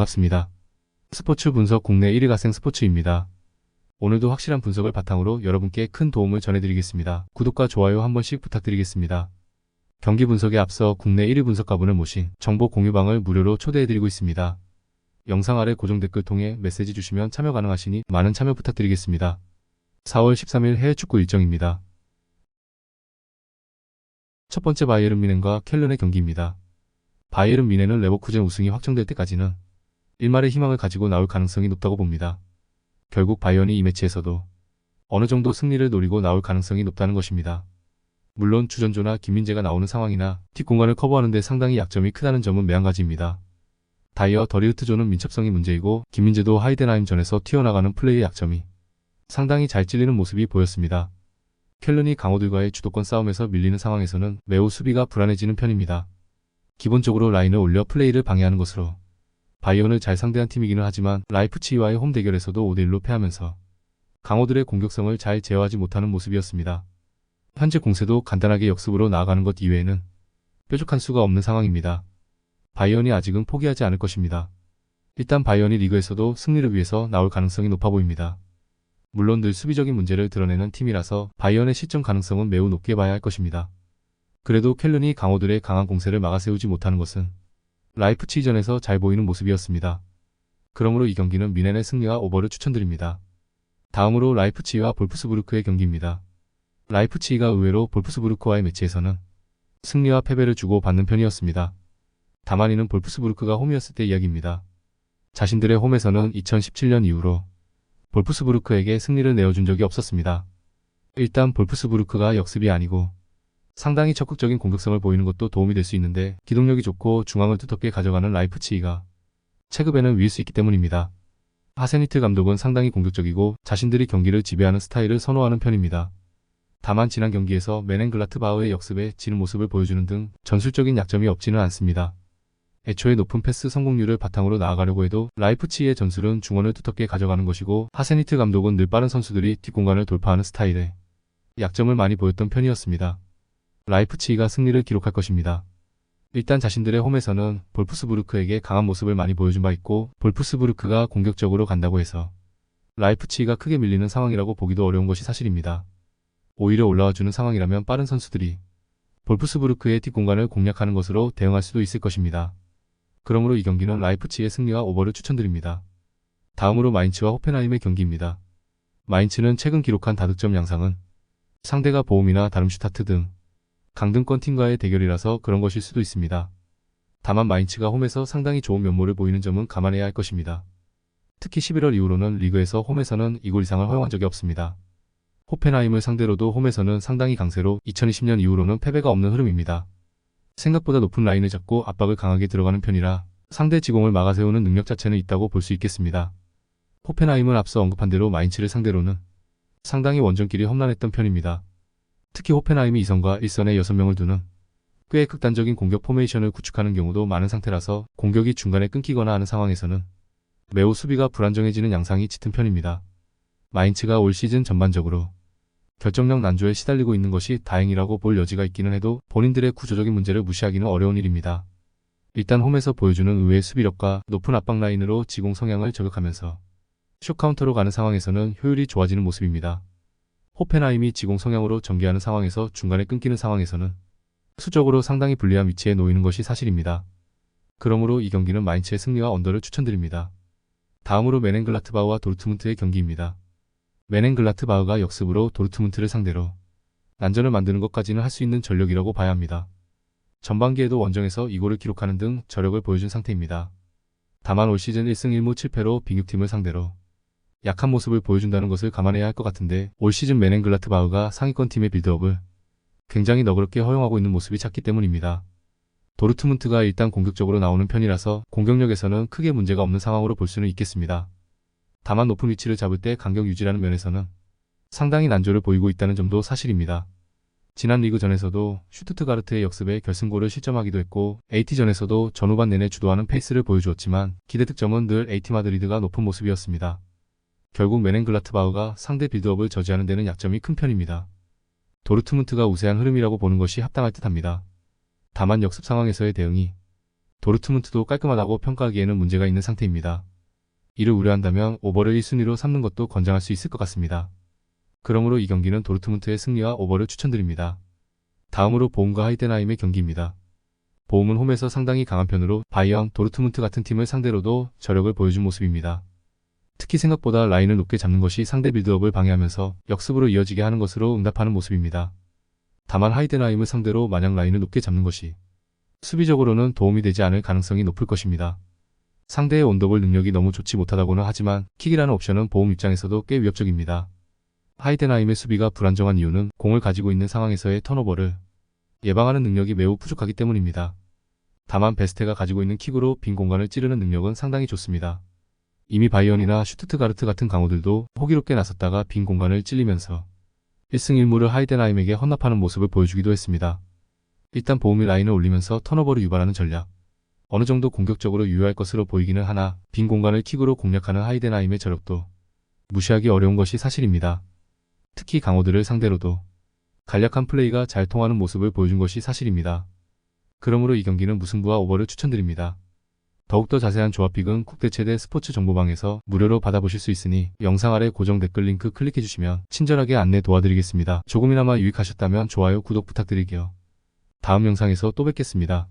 반갑습니다. 스포츠 분석 국내 1위 가생 스포츠입니다. 오늘도 확실한 분석을 바탕으로 여러분께 큰 도움을 전해드리겠습니다. 구독과 좋아요 한 번씩 부탁드리겠습니다. 경기 분석에 앞서 국내 1위 분석가분을 모신 정보 공유방을 무료로 초대해드리고 있습니다. 영상 아래 고정 댓글 통해 메시지 주시면 참여 가능하시니 많은 참여 부탁드리겠습니다. 4월 13일 해외 축구 일정입니다. 첫 번째 바이에른 뮌헨과 켈른의 경기입니다. 바이에른 뮌헨은 레버쿠젠 우승이 확정될 때까지는 일말의 희망을 가지고 나올 가능성이 높다고 봅니다. 결국 바이에른이 이 매치에서도 어느 정도 승리를 노리고 나올 가능성이 높다는 것입니다. 물론 주전조나 김민재가 나오는 상황이나 뒷공간을 커버하는 데 상당히 약점이 크다는 점은 매한가지입니다. 다이어 더리우트조는 민첩성이 문제이고 김민재도 하이덴하임전에서 튀어나가는 플레이의 약점이 상당히 잘 찔리는 모습이 보였습니다. 켈른이 강호들과의 주도권 싸움에서 밀리는 상황에서는 매우 수비가 불안해지는 편입니다. 기본적으로 라인을 올려 플레이를 방해하는 것으로 바이에른을 잘 상대한 팀이기는 하지만 라이프치히와의 홈 대결에서도 5대1로 패하면서 강호들의 공격성을 잘 제어하지 못하는 모습이었습니다. 현재 공세도 간단하게 역습으로 나아가는 것 이외에는 뾰족한 수가 없는 상황입니다. 바이에른이 아직은 포기하지 않을 것입니다. 일단 바이에른이 리그에서도 승리를 위해서 나올 가능성이 높아 보입니다. 물론 늘 수비적인 문제를 드러내는 팀이라서 바이에른의 실점 가능성은 매우 높게 봐야 할 것입니다. 그래도 켈른이 강호들의 강한 공세를 막아세우지 못하는 것은 라이프치히전에서 잘 보이는 모습이었습니다. 그러므로 이 경기는 뮌헨의 승리와 오버를 추천드립니다. 다음으로 라이프치히와 볼프스부르크의 경기입니다. 라이프치히가 의외로 볼프스부르크와의 매치에서는 승리와 패배를 주고 받는 편이었습니다. 다만 이는 볼프스부르크가 홈이었을 때 이야기입니다. 자신들의 홈에서는 2017년 이후로 볼프스부르크에게 승리를 내어준 적이 없었습니다. 일단 볼프스부르크가 역습이 아니고 상당히 적극적인 공격성을 보이는 것도 도움이 될 수 있는데 기동력이 좋고 중앙을 두텁게 가져가는 라이프치히가 체급에는 위일 수 있기 때문입니다. 하센히트 감독은 상당히 공격적이고 자신들이 경기를 지배하는 스타일을 선호하는 편입니다. 다만 지난 경기에서 멘헨글라트바흐의 역습에 지는 모습을 보여주는 등 전술적인 약점이 없지는 않습니다. 애초에 높은 패스 성공률을 바탕으로 나아가려고 해도 라이프치히의 전술은 중원을 두텁게 가져가는 것이고 하센히트 감독은 늘 빠른 선수들이 뒷공간을 돌파하는 스타일에 약점을 많이 보였던 편이었습니다. 라이프치히가 승리를 기록할 것입니다. 일단 자신들의 홈에서는 볼프스부르크에게 강한 모습을 많이 보여준 바 있고 볼프스부르크가 공격적으로 간다고 해서 라이프치히가 크게 밀리는 상황이라고 보기도 어려운 것이 사실입니다. 오히려 올라와주는 상황이라면 빠른 선수들이 볼프스부르크의 뒷공간을 공략하는 것으로 대응할 수도 있을 것입니다. 그러므로 이 경기는 라이프치히의 승리와 오버를 추천드립니다. 다음으로 마인츠와 호펜하임의 경기입니다. 마인츠는 최근 기록한 다득점 양상은 상대가 보움이나 다름슈타트 등 강등권 팀과의 대결이라서 그런 것일 수도 있습니다. 다만 마인츠가 홈에서 상당히 좋은 면모를 보이는 점은 감안해야 할 것입니다. 특히 11월 이후로는 리그에서 홈에서는 2골 이상을 허용한 적이 없습니다. 호펜하임을 상대로도 홈에서는 상당히 강세로 2020년 이후로는 패배가 없는 흐름입니다. 생각보다 높은 라인을 잡고 압박을 강하게 들어가는 편이라 상대 지공을 막아세우는 능력 자체는 있다고 볼 수 있겠습니다. 호펜하임은 앞서 언급한 대로 마인츠를 상대로는 상당히 원정길이 험난했던 편입니다. 특히 호펜하임이 2선과 1선에 6명을 두는 꽤 극단적인 공격 포메이션을 구축하는 경우도 많은 상태라서 공격이 중간에 끊기거나 하는 상황에서는 매우 수비가 불안정해지는 양상이 짙은 편입니다. 마인츠가 올 시즌 전반적으로 결정력 난조에 시달리고 있는 것이 다행이라고 볼 여지가 있기는 해도 본인들의 구조적인 문제를 무시하기는 어려운 일입니다. 일단 홈에서 보여주는 의외의 수비력과 높은 압박 라인으로 지공 성향을 저격하면서 숏 카운터로 가는 상황에서는 효율이 좋아지는 모습입니다. 호펜하임이 지공 성향으로 전개하는 상황에서 중간에 끊기는 상황에서는 수적으로 상당히 불리한 위치에 놓이는 것이 사실입니다. 그러므로 이 경기는 마인츠의 승리와 언더를 추천드립니다. 다음으로 멘헨글라트바흐와 도르트문트의 경기입니다. 멘헨글라트바흐가 역습으로 도르트문트를 상대로 난전을 만드는 것까지는 할 수 있는 전력이라고 봐야 합니다. 전반기에도 원정에서 2골을 기록하는 등 저력을 보여준 상태입니다. 다만 올 시즌 1승 1무 7패로 빙육팀을 상대로 약한 모습을 보여준다는 것을 감안해야 할 것 같은데 올 시즌 멘헨글라트바흐가 상위권 팀의 빌드업을 굉장히 너그럽게 허용하고 있는 모습이 잦기 때문입니다. 도르트문트가 일단 공격적으로 나오는 편이라서 공격력에서는 크게 문제가 없는 상황으로 볼 수는 있겠습니다. 다만 높은 위치를 잡을 때 간격 유지라는 면에서는 상당히 난조를 보이고 있다는 점도 사실입니다. 지난 리그전에서도 슈투트가르트의 역습에 결승골을 실점하기도 했고 AT전에서도 전후반 내내 주도하는 페이스를 보여주었지만 기대 득점은 늘 AT 마드리드가 높은 모습이었습니다. 결국 멘헨글라트바흐가 상대 빌드업을 저지하는 데는 약점이 큰 편입니다. 도르트문트가 우세한 흐름이라고 보는 것이 합당할 듯합니다. 다만 역습 상황에서의 대응이 도르트문트도 깔끔하다고 평가하기에는 문제가 있는 상태입니다. 이를 우려한다면 오버를 1순위로 삼는 것도 권장할 수 있을 것 같습니다. 그러므로 이 경기는 도르트문트의 승리와 오버를 추천드립니다. 다음으로 보움과 하이덴하임의 경기입니다. 보움은 홈에서 상당히 강한 편으로 바이언, 도르트문트 같은 팀을 상대로도 저력을 보여준 모습입니다. 특히 생각보다 라인을 높게 잡는 것이 상대 빌드업을 방해하면서 역습으로 이어지게 하는 것으로 응답하는 모습입니다. 다만 하이덴하임을 상대로 마냥 라인을 높게 잡는 것이 수비적으로는 도움이 되지 않을 가능성이 높을 것입니다. 상대의 온더볼 능력이 너무 좋지 못하다고는 하지만 킥이라는 옵션은 보움 입장에서도 꽤 위협적입니다. 하이덴하임의 수비가 불안정한 이유는 공을 가지고 있는 상황에서의 턴오버를 예방하는 능력이 매우 부족하기 때문입니다. 다만 베스테가 가지고 있는 킥으로 빈 공간을 찌르는 능력은 상당히 좋습니다. 이미 바이언이나 슈투트가르트 같은 강호들도 호기롭게 나섰다가 빈 공간을 찔리면서 1승 1무를 하이덴하임에게 헌납하는 모습을 보여주기도 했습니다. 일단 보움이 라인을 올리면서 턴오버를 유발하는 전략. 어느 정도 공격적으로 유효할 것으로 보이기는 하나 빈 공간을 킥으로 공략하는 하이덴하임의 저력도 무시하기 어려운 것이 사실입니다. 특히 강호들을 상대로도 간략한 플레이가 잘 통하는 모습을 보여준 것이 사실입니다. 그러므로 이 경기는 무승부와 오버를 추천드립니다. 더욱더 자세한 조합픽은 국대 최대 스포츠 정보방에서 무료로 받아보실 수 있으니 영상 아래 고정 댓글 링크 클릭해주시면 친절하게 안내 도와드리겠습니다. 조금이나마 유익하셨다면 좋아요, 구독 부탁드릴게요. 다음 영상에서 또 뵙겠습니다.